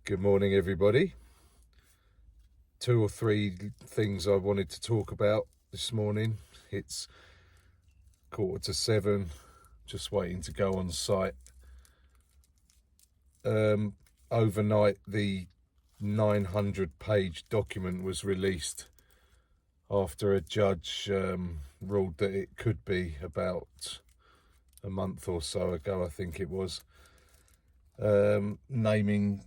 Good morning, everybody. Two or three things I wanted to talk about this morning. It's 7:15, just waiting to go on site. Overnight, the 900-page document was released after a judge ruled that it could be about a month or so ago, I think it was, naming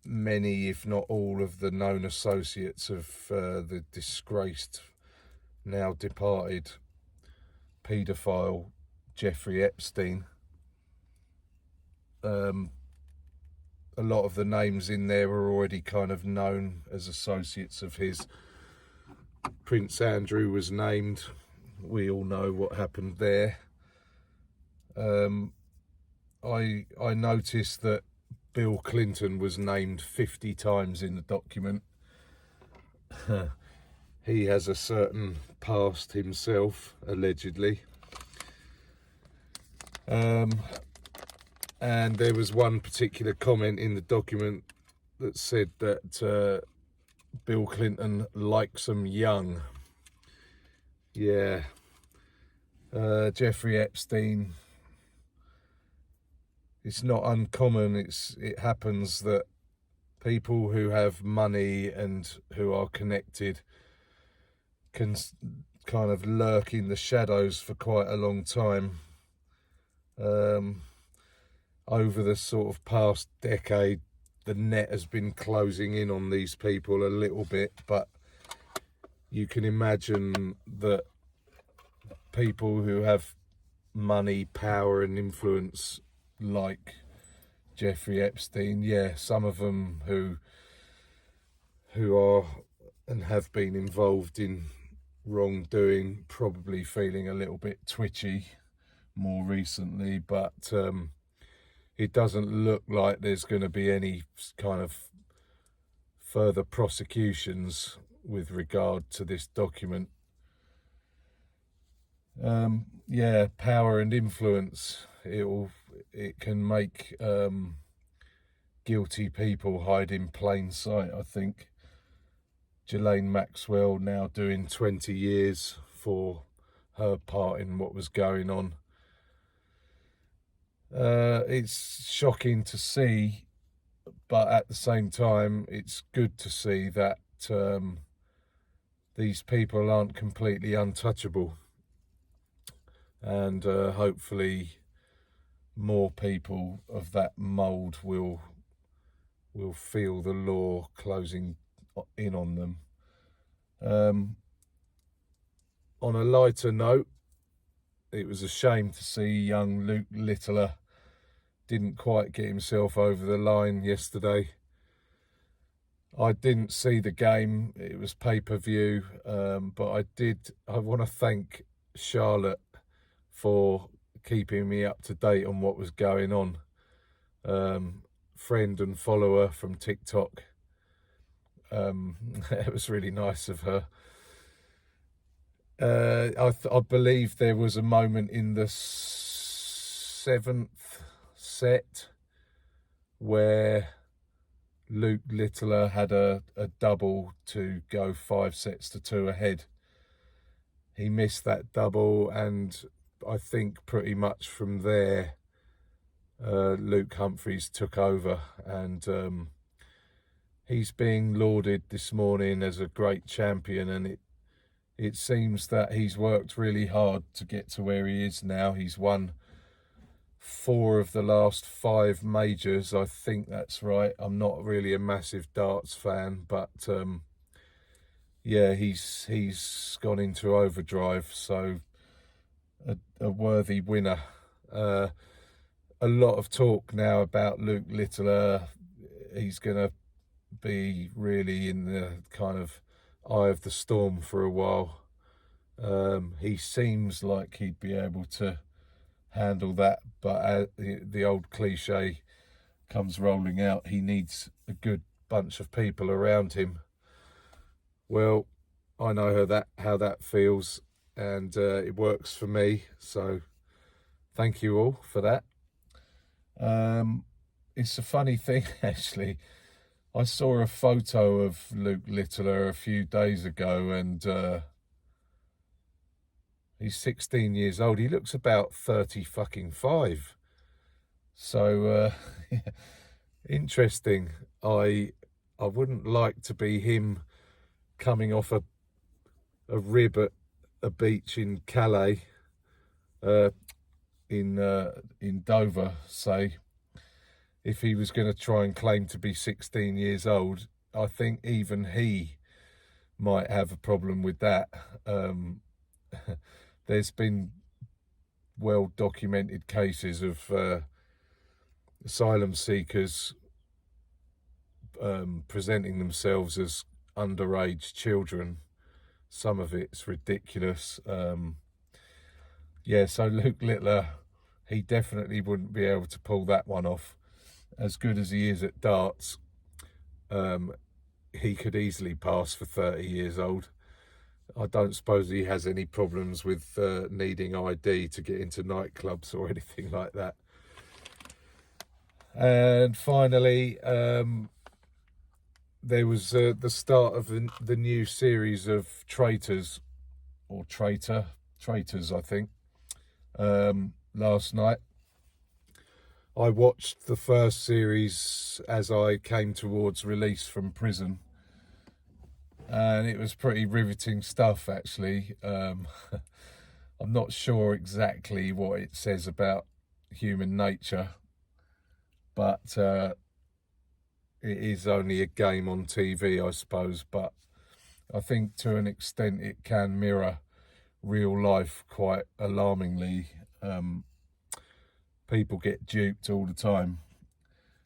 many, if not all, of the known associates of the disgraced, now departed paedophile Jeffrey Epstein. A lot of the names in there were already kind of known as associates of his. Prince Andrew was named. We all know what happened there. I noticed that Bill Clinton was named 50 times in the document. He has a certain past himself, allegedly. And there was one particular comment in the document that said that Bill Clinton likes them young. Yeah. Jeffrey Epstein. It's not uncommon. It happens that people who have money and who are connected can kind of lurk in the shadows for quite a long time. Over the sort of past decade, the net has been closing in on these people a little bit, but you can imagine that people who have money, power and influence like Jeffrey Epstein, some of them who are and have been involved in wrongdoing, probably feeling a little bit twitchy more recently, but it doesn't look like there's going to be any kind of further prosecutions with regard to this document. Power and influence, it can make guilty people hide in plain sight, I think. Ghislaine Maxwell now doing 20 years for her part in what was going on. It's shocking to see, but at the same time, it's good to see that these people aren't completely untouchable. And hopefully more people of that mould will feel the law closing in on them. On a lighter note, it was a shame to see young Luke Littler didn't quite get himself over the line yesterday. I didn't see the game, it was pay-per-view, but I want to thank Charlotte for keeping me up to date on what was going on. Friend and follower from TikTok. It was really nice of her. I believe there was a moment in the 7th set where Luke Littler had a double to go 5-2 ahead. He missed that double, and I think pretty much from there, Luke Humphries took over, and he's being lauded this morning as a great champion, and it seems that he's worked really hard to get to where he is now. He's won 4 of the last 5 majors, I think that's right. I'm not really a massive darts fan, but he's gone into overdrive, so a worthy winner. A lot of talk now about Luke Littler. He's going to be really in the kind of eye of the storm for a while. He seems like he'd be able to handle that, but the old cliche comes rolling out, he needs a good bunch of people around him. Well, I know how that feels, and it works for me, so thank you all for that. It's a funny thing, actually. I saw a photo of Luke Littler a few days ago, and he's 16 years old. He looks about 30 fucking 5. So interesting. I wouldn't like to be him coming off a rib at a beach in Calais, in Dover, say. If he was going to try and claim to be 16 years old, I think even he might have a problem with that. There's been well documented cases of asylum seekers presenting themselves as underage children. Some of it's ridiculous. Yeah, so Luke Littler, he definitely wouldn't be able to pull that one off. As good as he is at darts, he could easily pass for 30 years old. I don't suppose he has any problems with needing ID to get into nightclubs or anything like that. And finally, there was the start of the new series of Traitors, or Traitors, I think, last night. I watched the first series as I came towards release from prison, and it was pretty riveting stuff, actually. I'm not sure exactly what it says about human nature, but it is only a game on TV, I suppose. But I think to an extent it can mirror real life quite alarmingly. People get duped all the time,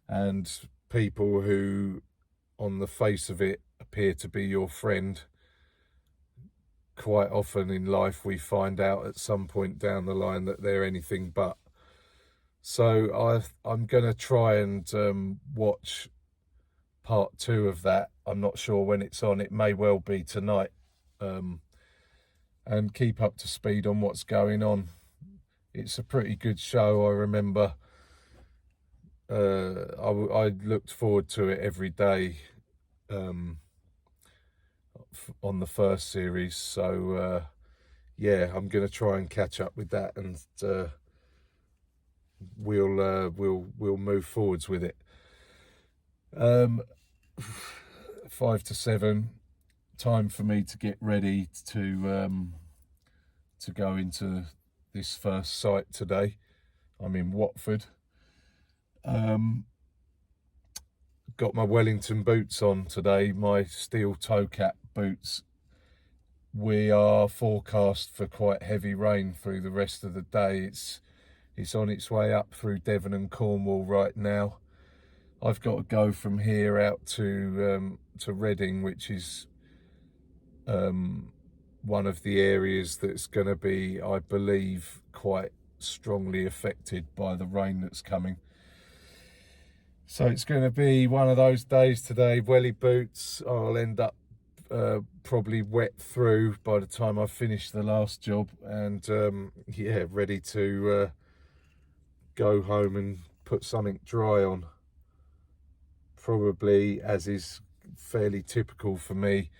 and people who on the face of it appear to be your friend, quite often in life we find out at some point down the line that they're anything but. So I'm going to try and watch part 2 of that. I'm not sure when it's on. It may well be tonight, and keep up to speed on what's going on. It's a pretty good show. I remember I looked forward to it every day on the first series. So yeah, I'm going to try and catch up with that, and we'll move forwards with it. 5 to 7, time for me to get ready to go into this first site today. I'm in Watford. Got my Wellington boots on today, my steel toe cap boots. We are forecast for quite heavy rain through the rest of the day. It's on its way up through Devon and Cornwall right now. I've got to go from here out to Reading, which is one of the areas that's going to be, I believe, quite strongly affected by the rain that's coming. So it's going to be one of those days today. Welly boots. I'll end up probably wet through by the time I finish the last job, and yeah, ready to go home and put something dry on. Probably, as is fairly typical for me,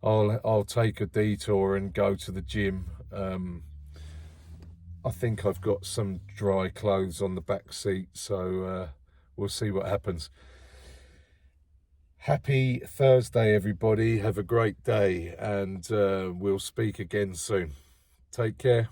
I'll take a detour and go to the gym. I think I've got some dry clothes on the back seat, so we'll see what happens. Happy Thursday, everybody. Have a great day, and we'll speak again soon. Take care.